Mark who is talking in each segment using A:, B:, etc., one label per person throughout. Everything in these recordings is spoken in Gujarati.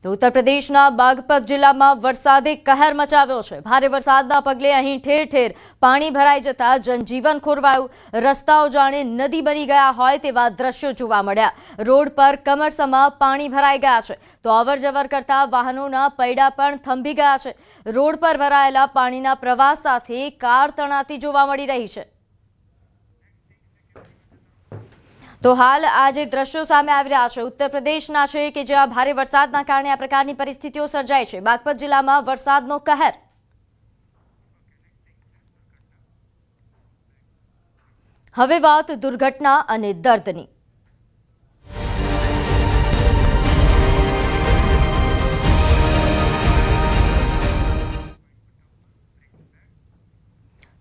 A: તો ઉત્તર પ્રદેશના બાગપત જિલ્લામાં વરસાદે કહેર મચાવ્યો છે। ભારે વરસાદના પગલે અહીં ઠેર ઠેર પાણી ભરાઈ જતા જનજીવન ખોરવાયું। રસ્તાઓ જાણે નદી બની ગયા હોય તેવા દ્રશ્યો જોવા મળ્યા। રોડ પર કમરસમાં પાણી ભરાઈ ગયા છે તો અવરજવર કરતા વાહનોના પૈડા પણ થંભી ગયા છે। રોડ પર ભરાયેલા પાણીના પ્રવાહ સાથે કાર તણાતી જોવા મળી રહી છે। તો હાલ આ જે દ્રશ્યો સામે આવી રહ્યા છે ઉત્તર પ્રદેશના છે કે જ્યાં ભારે વરસાદના કારણે આ પ્રકારની પરિસ્થિતિઓ સર્જાઈ છે। બાગપત જિલ્લામાં વરસાદનો કહેર। હવે વાત દુર્ઘટના અને દર્દની।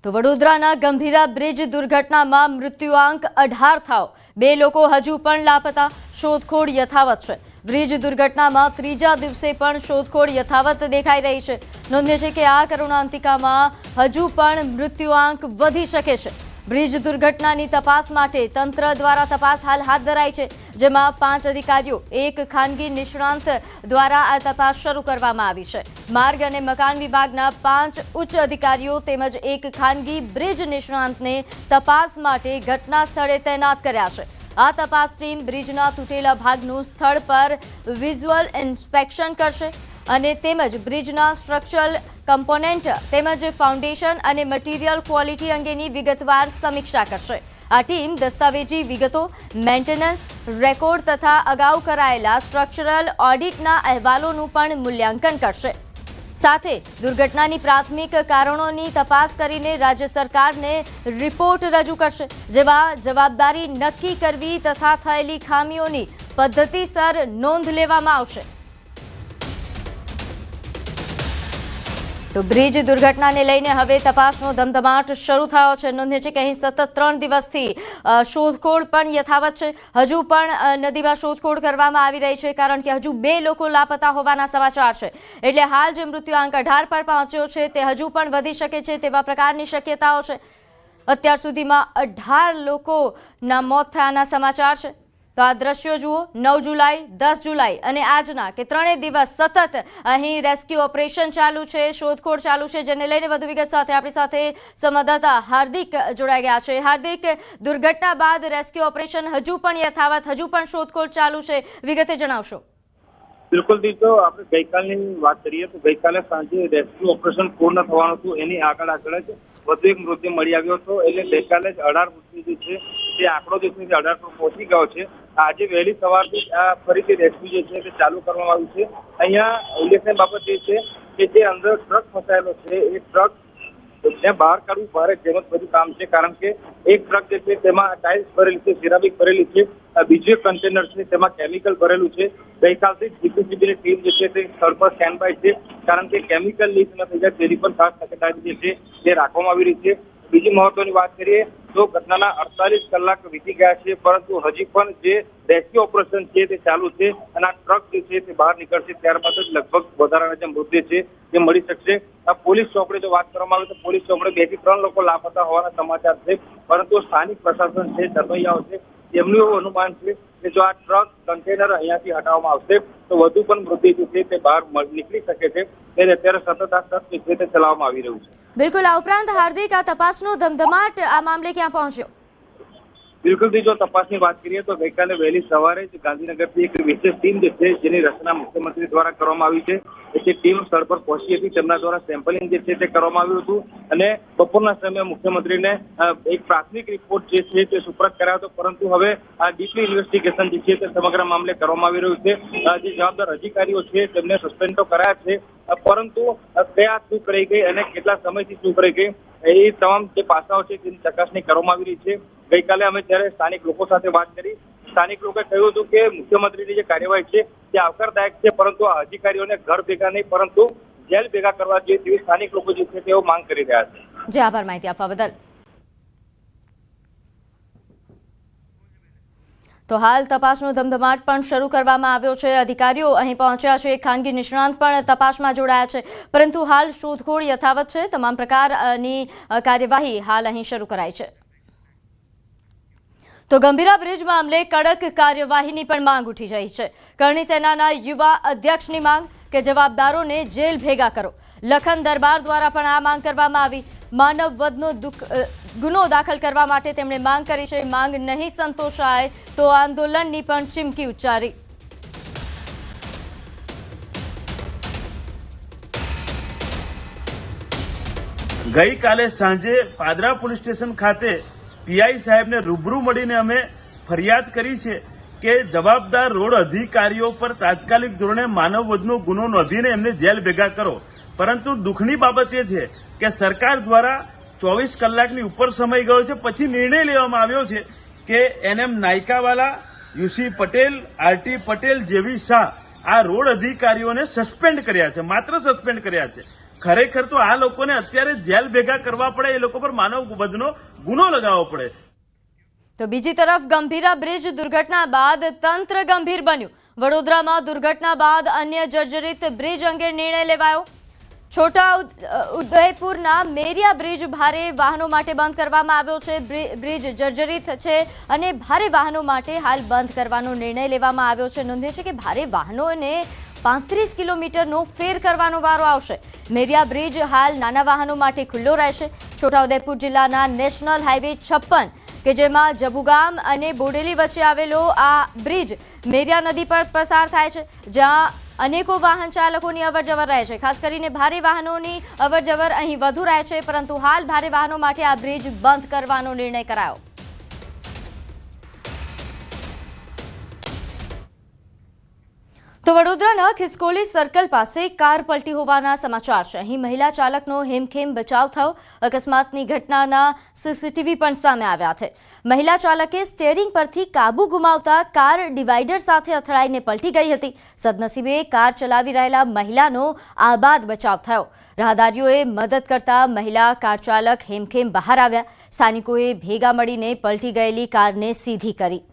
A: તો વડોદરાના ગંભીરા બ્રિજ દુર્ઘટનામાં મૃત્યુઆંક 18 થયો। 2 લોકો હજુ પણ લાપતા। શોધખોળ યથાવત છે। બ્રિજ દુર્ઘટનામાં ત્રીજા દિવસે પણ શોધખોળ યથાવત દેખાઈ રહી છે। નોંધનીય છે કે આ કરુણાંતિકામાં હજુ પણ મૃત્યુઆંક વધી શકે છે। બ્રિજ દુર્ઘટનાની તપાસ માટે તંત્ર દ્વારા તપાસ હાલ હાથ ધરાઈ છે, જેમાં 5 અધિકારીઓ, એક ખાનગી નિષ્ણાંત દ્વારા આ તપાસ શરૂ કરવામાં આવી છે। માર્ગ અને મકાન વિભાગના 5 ઉચ્ચ અધિકારીઓ તેમજ એક ખાનગી બ્રિજ નિષ્ણાંતને તપાસ માટે ઘટના સ્થળે તૈનાત કર્યા છે। આ તપાસ ટીમ બ્રિજના તૂટેલા ભાગનું સ્થળ પર વિઝ્યુઅલ ઇન્સ્પેક્શન કરશે અને તેમજ બ્રિજના સ્ટ્રક્ચરલ કમ્પોનેન્ટ તેમજ ફાઉન્ડેશન અને મટીરિયલ ક્વોલિટી અંગેની વિગતવાર સમીક્ષા કરશે। આ ટીમ દસ્તાવેજી વિગતો, મેન્ટેનન્સ રેકોર્ડ તથા અગાઉ કરાયેલા સ્ટ્રક્ચરલ ઓડિટના અહેવાલોનું પણ મૂલ્યાંકન કરશે। સાથે દુર્ઘટનાની પ્રાથમિક કારણોની તપાસ કરીને રાજ્ય સરકારને રિપોર્ટ રજૂ કરશે, જેમાં જવાબદારી નક્કી કરવી તથા થયેલી ખામીઓની પદ્ધતિસર નોંધ લેવામાં આવશે। તો બ્રિજ દુર્ઘટનાને લઈને હવે તપાસનો ધમધમાટ શરૂ થયો છે। નોંધનીય છે કે અહીં સતત 3 દિવસથી શોધખોળ પણ યથાવત છે। હજુ પણ નદીમાં શોધખોળ કરવામાં આવી રહી છે, કારણ કે હજુ 2 લોકો લાપતા હોવાના સમાચાર છે। એટલે હાલ જે મૃત્યુઆંક 18 પર પહોંચ્યો છે તે હજુ પણ વધી શકે છે તેવા પ્રકારની શક્યતાઓ છે। અત્યાર સુધીમાં 18 લોકોના મોત થયાના સમાચાર છે। તો આ દ્રશ્યો જુઓ। 9 જુલાઈ, 10 જુલાઈ અને આજના કે 3 દિવસ સતત અહીં રેસ્ક્યુ ઓપરેશન ચાલુ છે, શોધખોળ ચાલુ છે, જેને લઈને વધુ વિગત સાથે આપણી સાથે સંવાદદાતા હાર્દિક જોડાઈ ગયા છે। હાર્દિક, દુર્ઘટના બાદ રેસ્ક્યુ ઓપરેશન હજુ પણ યથાવત, હજુ પણ શોધખોળ ચાલુ છે, વિગતે જણાવશો।
B: બિલકુલ દીજો, આપણે ગઈકાલની વાત કરીએ તો ગઈકાલે સાંજે રેસ્ક્યુ ઓપરેશન પૂર્ણ થવાનું હતું, એની આગળ જ વધુ એક મૃતદેહ મળી આવ્યો હતો। એટલે ગઈકાલે જ 18 મૃત્યુ જે છે તે આંકડો જે છે 18 પર પહોંચી ગયો છે। આજે વહેલી સવારથી આ ફરીથી રેસ્ક્યુ જે છે તે ચાલુ કરવામાં આવ્યું છે। અહીંયા ઉલ્લેખનીય બાબત એ છે કે જે અંદર ટ્રક ફસાયેલો છે એ ટ્રક બહાર કાઢવું ભારે જેમત બધું કામ છે, કારણ કે એક ટ્રક જે છે તેમાં ટાઇલ્સ ભરેલી છે, સિરામિક ભરેલી છે, બીજું એક કન્ટેનર છે તેમાં કેમિકલ ભરેલું છે। ગઈકાલથી જીપીસીબીની ટીમ જે છે તે સ્થળ પર સ્ટેન્ડ બાય છે, કારણ કે કેમિકલ લીક ન થઈ જાય તેની પણ ખાસ તકેદારી જે છે તે રાખવામાં આવી રહી છે। બીજી મહત્વની વાત કરીએ તો ઘટનાના 48 કલાક વીતી ગયા છે, પરંતુ હજી પણ જે રેસ્ક્યુ ઓપરેશન છે તે ચાલુ છે અને આ ટ્રક જે છે તે બહાર નીકળશે ત્યારબાદ જ લગભગ વધારાના જે મૃતદેહ છે તે મળી શકશે। આ પોલીસ ચોપડે જો વાત કરવામાં આવે તો પોલીસ ચોપડે 2 થી 3 લોકો લાપતા હોવાના સમાચાર છે, પરંતુ સ્થાનિક પ્રશાસન છે, તરવૈયાઓ છે, તેમનું એવું અનુમાન છે કે જો આ ટ્રક કન્ટેનર અહીંયાથી હટાવવામાં આવશે તો વધુ પણ મૃતદેહ જે છે તે બહાર નીકળી શકે છે। ત્યારે અત્યારે સતત આ સર્ચ જે છે તે ચલાવવામાં આવી રહ્યું છે।
A: બિલકુલ, આ ઉપરાંત હાર્દિક, આ તપાસનો ધમધમાટ આ મામલે ક્યાં પહોંચ્યો?
B: બિલકુલ, જો તપાસની વાત કરીએ તો ગઈકાલે વહેલી સવારે જ ગાંધીનગરથી એક વિશેષ ટીમ જે છે જેની રચના મુખ્યમંત્રી દ્વારા કરવામાં આવી છે, તે ટીમ સ્થળ પર પહોંચી હતી। તેમના દ્વારા સેમ્પલિંગ જે છે તે કરવામાં આવ્યું હતું અને બપોરના સમયે મુખ્યમંત્રીને એક પ્રાથમિક રિપોર્ટ જે છે તે સુપરત કરાયો હતો, પરંતુ હવે આ ડીપલી ઇન્વેસ્ટિગેશન જે છે તે સમગ્ર મામલે કરવામાં આવી રહ્યું છે। જે જવાબદાર અધિકારીઓ છે તેમને સસ્પેન્ડ તો કરાયા છે, પરંતુ કયા ચૂક રહી ગઈ અને કેટલા સમયથી ચૂક રહી ગઈ એ તમામ જે પાસાઓ છે તેની ચકાસણી કરવામાં આવી રહી છે। ગઈકાલે અમે જ્યારે સ્થાનિક લોકો સાથે વાત કરી, સ્થાનિક લોકોએ કહ્યું હતું કે મુખ્યમંત્રીની જે કાર્યવાહી છે તે આવકારદાયક છે, પરંતુ આ અધિકારીઓને ઘર ભેગા નહીં પરંતુ જેલ ભેગા કરવા જોઈએ તેવી સ્થાનિક લોકો જે છે તેઓ માંગ કરી રહ્યા છે।
A: જી, આભાર માહિતી આપવા બદલ। તો હાલ તપાસનો ધમધમાટ પણ શરૂ કરવામાં આવ્યો છે। અધિકારીઓ અહીં પહોંચ્યા છે, ખાનગી નિષ્ણાંત પણ તપાસમાં જોડાયા છે, પરંતુ હાલ શોધખોળ યથાવત છે। તમામ પ્રકારની કાર્યવાહી હાલ અહીં શરૂ કરાઈ છે। તો ગંભીરા બ્રિજ મામલે કડક કાર્યવાહીની પણ માંગ ઉઠી રહી છે। કરણી સેનાના યુવા અધ્યક્ષની માંગ કે જવાબદારોને જેલ ભેગા કરો। લખન દરબાર દ્વારા પણ આ માંગ કરવામાં આવી। માનવ વધનો ગુનો દાખલ કરવા માટે તેમણે માંગ કરી છે। માંગ નહીં સંતોષાય તો આંદોલનની પણ ચીમકી ઉચ્ચારી।
C: ગઈકાલે સાંજે પાદરા પોલીસ સ્ટેશન ખાતે પીઆઈ સાહેબને રૂબરૂ મળીને અમે ફરિયાદ કરી છે કે જવાબદાર રોડ અધિકારીઓ પર તાત્કાલિક ધોરણે માનવવધનો ગુનો નોંધીને એમને જેલ ભેગા કરો। પરંતુ દુઃખની બાબત એ છે કે સરકાર દ્વારા 24 કલાકની ઉપર સમય ગયો છે, પછી નિર્ણય લેવામાં આવ્યો છે કે NM Nayakawala, UC Patel, RT Patel, જેવી શાહ આ રોડ અધિકારીઓને સસ્પેન્ડ કર્યા છે, માત્ર સસ્પેન્ડ કર્યા છે। ખરેખર તો આ લોકોને અત્યારે જેલ ભેગા કરવા પડે, એ લોકો પર માનવ વધનો ગુનો લગાવવો પડે।
A: તો બીજી તરફ ગંભીરા બ્રિજ દુર્ઘટના બાદ તંત્ર ગંભીર બન્યું। વડોદરામાં દુર્ઘટના બાદ અન્ય જર્જરિત બ્રિજ અંગે નિર્ણય લેવાયો। છોટા ઉદયપુરના મેરિયા બ્રિજ ભારે વાહનો માટે બંધ કરવામાં આવ્યો છે। બ્રિજ જર્જરિત છે અને ભારે વાહનો માટે હાલ બંધ કરવાનો નિર્ણય લેવામાં આવ્યો છે। નોંધે છે કે ભારે વાહનોને 35 કિલોમીટરનો ફેર કરવાનો વારો આવશે। મેરિયા બ્રિજ હાલ નાના વાહનો માટે ખુલ્લો રહેશે। છોટાઉદેપુર જિલ્લાના નેશનલ હાઈવે 56 કે જેમાં જબુગામ અને બોડેલી વચ્ચે આવેલો આ બ્રિજ મેરિયા નદી પર પસાર થાય છે, જ્યાં અનેકો વાહન ચાલકોની અવરજવર રહે છે। ખાસ કરીને ભારે વાહનોની અવરજવર અહીં વધુ રહે છે, પરંતુ હાલ ભારે વાહનો માટે આ બ્રિજ બંધ કરવાનો નિર્ણય કરાયો। તો વડોદરાના ખિસકોલી સર્કલ પાસે કાર પલટી હોવાના સમાચાર છે। અહીં મહિલા ચાલકનો હેમખેમ બચાવ થયો। અકસ્માતની ઘટનાના સીસીટીવી પણ સામે આવ્યા છે। મહિલા ચાલકે સ્ટીયરિંગ પરથી કાબુ ગુમાવતા કાર ડિવાઈડર સાથે અથડાઈને પલટી ગઈ હતી। સદનસીબે કાર ચલાવી રહેલા મહિલાનો આબાદ બચાવ થયો। રાહદારીઓએ મદદ કરતા મહિલા કાર ચાલક હેમખેમ બહાર આવ્યા। સ્થાનિકોએ ભેગા મળીને પલટી ગયેલી કારને સીધી કરી।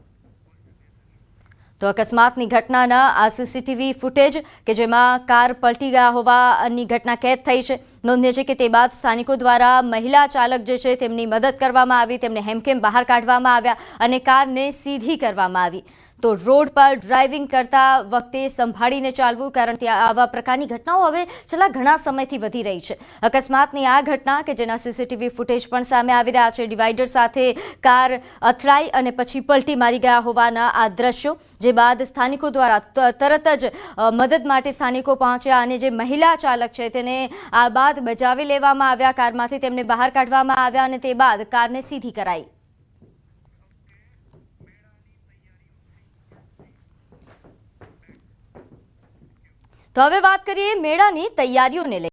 A: તો અકસ્માતની ઘટનાના આ સીસીટીવી ફૂટેજ કે જેમાં કાર પલટી ગયા હોવાની ઘટના કેદ થઈ છે। નોંધનીય છે કે તે બાદ સ્થાનિકો દ્વારા મહિલા ચાલક જે છે તેમની મદદ કરવામાં આવી, તેમને હેમખેમ બહાર કાઢવામાં આવ્યા અને કારને સીધી કરવામાં આવી। તો રોડ પર ડ્રાઇવિંગ કરતા વખતે સંભાળીને ચાલવું, કારણ કે આવા પ્રકારની ઘટનાઓ હવે છેલ્લા ઘણા સમયથી વધી રહી છે। અકસ્માતની આ ઘટના કે જેના સીસીટીવી ફૂટેજ પણ સામે આવી રહ્યા છે। ડિવાઈડર સાથે કાર અથડાઈ અને પછી પલટી મારી ગયા હોવાના આ દ્રશ્યો, જે બાદ સ્થાનિકો દ્વારા તરત જ મદદ માટે સ્થાનિકો પહોંચ્યા અને જે મહિલા ચાલક છે તેને આ બાદ બચાવી લેવામાં આવ્યા। કારમાંથી તેમને બહાર કાઢવામાં આવ્યા અને તે બાદ કારને સીધી કરાઈ। તો હવે વાત કરીએ મેળાની તૈયારીઓને લઈને।